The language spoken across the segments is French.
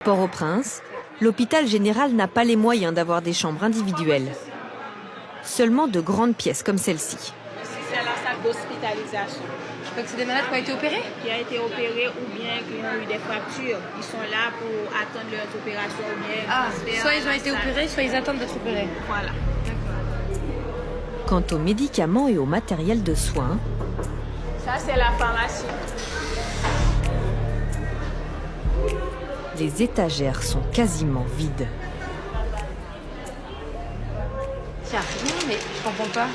Port-au-Prince, l'hôpital général n'a pas les moyens d'avoir des chambres individuelles. Seulement de grandes pièces comme celle-ci. C'est la salle d'hospitalisation. Donc c'est des malades qui ont été opérés? Qui ont été opérés ou bien qui ont eu des fractures. Ils sont là pour attendre leur opération ou bien... soit ils ont été opérés, soit ils attendent d'être opérés. Voilà. Quant aux médicaments et au matériel de soins... Ça, c'est la pharmacie. Les étagères sont quasiment vides. Tiens, mais je comprends pas.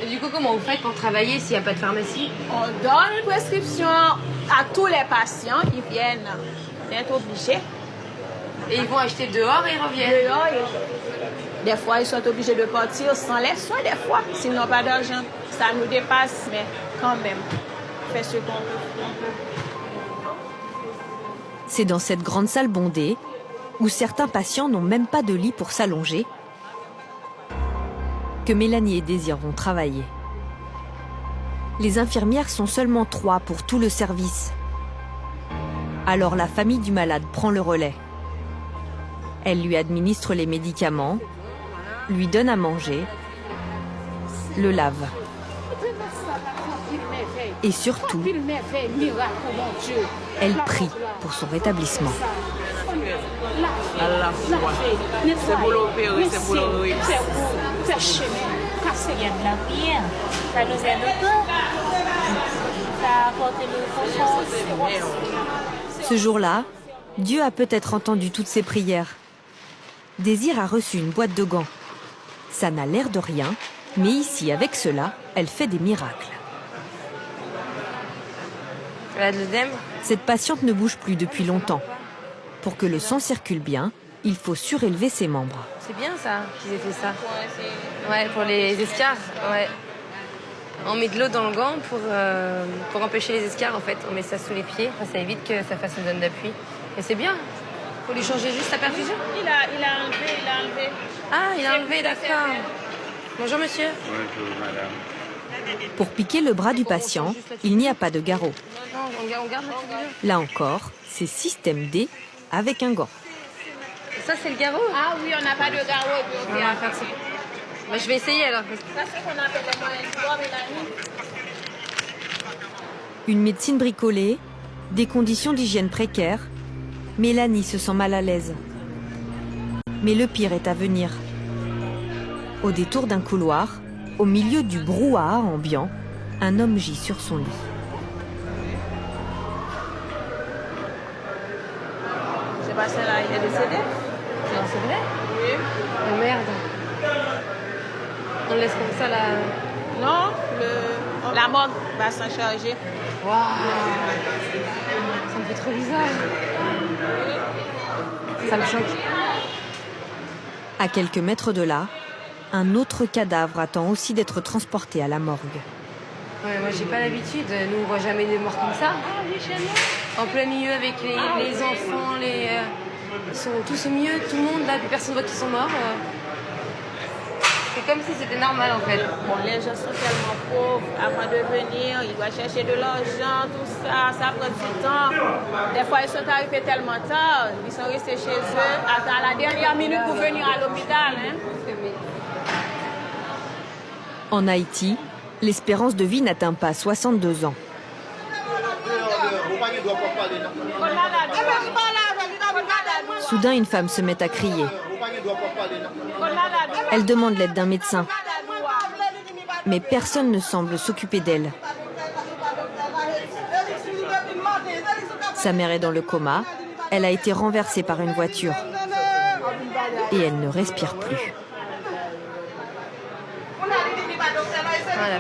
Et du coup, comment vous faites pour travailler s'il n'y a pas de pharmacie? On donne une prescription à tous les patients qui viennent d'être obligés. Et ils vont acheter dehors et ils reviennent? Dehors, des fois, ils sont obligés de partir sans les soins, des fois, s'ils n'ont pas d'argent. Ça nous dépasse, mais quand même, on fait ce qu'on peut. C'est dans cette grande salle bondée, où certains patients n'ont même pas de lit pour s'allonger, que Mélanie et Désir vont travailler. Les infirmières sont seulement 3 pour tout le service. Alors la famille du malade prend le relais. Elle lui administre les médicaments, lui donne à manger, le lave. Et surtout, elle prie pour son rétablissement. C'est pour l'opérer, c'est pour le réussir. Il y a de la prière. Ça nous aide au corps. Ça a apporté le confort. Ce jour-là, Dieu a peut-être entendu toutes ses prières. Désir a reçu une boîte de gants. Ça n'a l'air de rien, mais ici, avec cela, elle fait des miracles. Elle a de l'œdème? Cette patiente ne bouge plus depuis longtemps. Pour que le sang circule bien, il faut surélever ses membres. C'est bien ça, qu'ils aient fait ça. Ouais, pour les escarres, ouais. On met de l'eau dans le gant pour empêcher les escarres, en fait. On met ça sous les pieds, ça évite que ça fasse une zone d'appui. Et c'est bien. Faut lui changer juste la perfusion? Il a enlevé. Ah, il a enlevé, d'accord. Bonjour, monsieur. Bonjour, madame. Pour piquer le bras du patient, il n'y a pas de garrot. Non, on garde la perfusion. Là encore, c'est système D avec un gant. Ça, c'est le garrot? Ah oui, on n'a pas de garrot. On va faire ça. Bah, je vais essayer alors. Ça, c'est ce qu'on appelle les moyens de bord, Mélanie. Une médecine bricolée, des conditions d'hygiène précaires. Mélanie se sent mal à l'aise. Mais le pire est à venir. Au détour d'un couloir, au milieu du brouhaha ambiant, un homme gît sur son lit. C'est pas celle-là, il est décédé. Non, c'est vrai? Oui. Oh merde. On le laisse comme ça là. Non, la morgue va s'en charger. Waouh. Ça me fait trop bizarre. Ça me choque. À quelques mètres de là, un autre cadavre attend aussi d'être transporté à la morgue. Ouais, moi j'ai pas l'habitude, nous on voit jamais des morts comme ça. En plein milieu avec les enfants, ils sont tous au milieu, tout le monde là, plus personne voit qu'ils sont morts. C'est comme si c'était normal en fait. Bon, les gens sont tellement pauvres. Avant de venir, ils doivent chercher de l'argent, tout ça. Ça prend du temps. Des fois, ils sont arrivés tellement tard. Ils sont restés chez eux à la dernière minute pour venir à l'hôpital. Hein. En Haïti, l'espérance de vie n'atteint pas 62 ans. Soudain, une femme se met à crier. Elle demande l'aide d'un médecin. Mais personne ne semble s'occuper d'elle. Sa mère est dans le coma. Elle a été renversée par une voiture. Et elle ne respire plus. Voilà.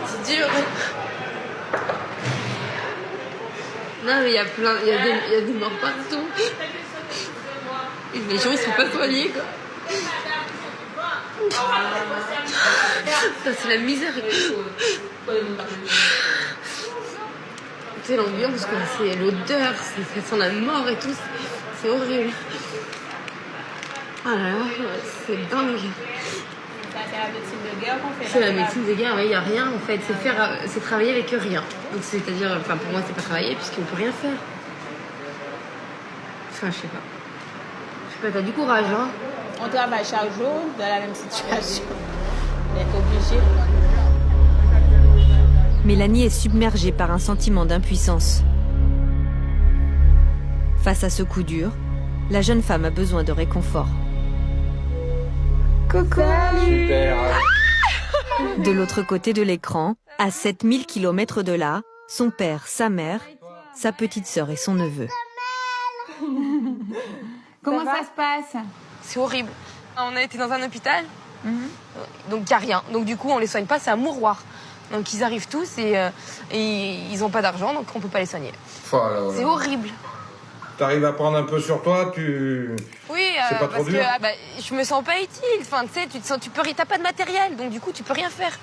C'est dur. Non mais il y a des morts partout. Et les gens ils sont pas soignés quoi. Ça, c'est la misère. Tu sais, l'ambiance, quoi, c'est l'odeur, ça sent la mort et tout, c'est horrible. Ah là là, c'est dingue. Ça, c'est la médecine de guerre qu'on fait. C'est la médecine de guerre, il n'y a rien en fait, c'est travailler avec rien. Donc c'est-à-dire, enfin pour moi c'est pas travailler puisqu'on peut rien faire. Enfin je sais pas. T'as du courage hein. On travaille chaque jour dans la même situation. On est obligé. Mélanie est submergée par un sentiment d'impuissance. Face à ce coup dur, la jeune femme a besoin de réconfort. Coucou. Super. De l'autre côté de l'écran, à 7000 km de là, son père, sa mère, sa petite sœur et son neveu. Comment ça se passe? C'est horrible. On a été dans un hôpital, donc il n'y a rien. Donc du coup on les soigne pas, c'est un mouroir. Donc ils arrivent tous et ils n'ont pas d'argent, donc on peut pas les soigner. Voilà. C'est horrible. T'arrives à prendre un peu sur toi, tu... Oui, C'est pas trop parce dur que je me sens pas utile. Enfin, tu sais, t'as pas de matériel, donc du coup, tu peux rien faire.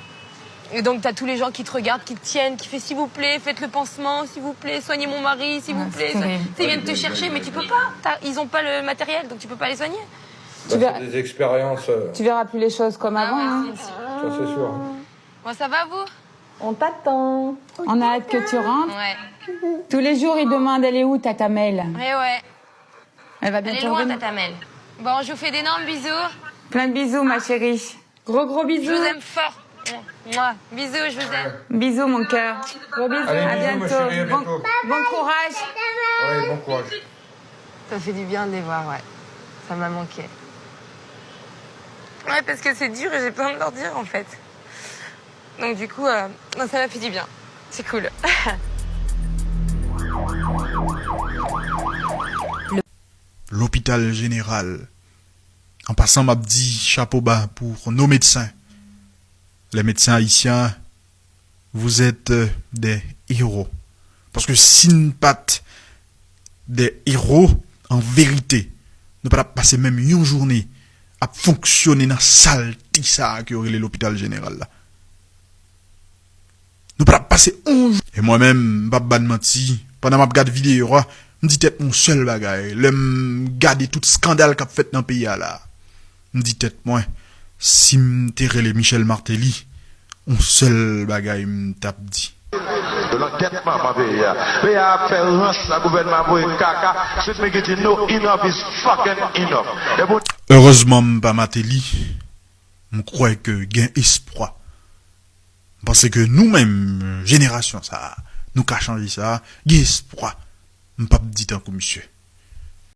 Et donc, t'as tous les gens qui te regardent, qui te tiennent, qui font s'il vous plaît, faites le pansement, s'il vous plaît, soignez mon mari, s'il vous plaît. Ils viennent te chercher, mais tu peux pas. Ils ont pas le matériel, donc tu peux pas les soigner. C'est des expériences... Tu verras plus les choses comme avant. Hein. Ça, c'est sûr. Bon, ça va, vous? On t'attend. On a hâte que tu rentres. Ouais. Tous les jours, ils demandent elle est où, Tata Mel? Ouais. Elle va Elle est bientôt loin, revenir. Tata Mel. Bon, je vous fais d'énormes bisous. Plein de bisous, ma chérie. Gros Je bisous. vous aime fort. Mouah. Bisous, je vous aime. Bisous, mon cœur. Gros bisous. Allez, à bisous, ma bientôt. chérie, à bientôt. Bon courage. Ouais, bon courage. Ça fait du bien de les voir, ouais. Ça m'a manqué. Ouais, parce que c'est dur et j'ai besoin de leur dire, en fait. Donc du coup, ça m'a fait du bien. C'est cool. L'hôpital général. En passant, m'a dit chapeau bas pour nos médecins. Les médecins haïtiens, vous êtes des héros. Parce que si nous pas des héros, en vérité, nous pas passer même une journée à fonctionner dans la salle ça qui aurait l'hôpital général là. Nous pas passer 11 jours. Et moi-même, pas de menti, pendant ma regarde vidéo, me dit tête mon seul bagay, le garder tout scandale qu'a fait dans le pays là. Me dit tête moi, si m'terre les Michel Martelly, on seul bagay me tape dit. De l'enquêtement, ma pays. Mais à faire le gouvernement pour caca, c'est me dit no enough is fucking enough. Heureusement, pas Martelly, on croit que gain espoir. Parce que nous-mêmes, génération ça, nous qu'a changé ça, gain espoir. M'pas dit tant que monsieur.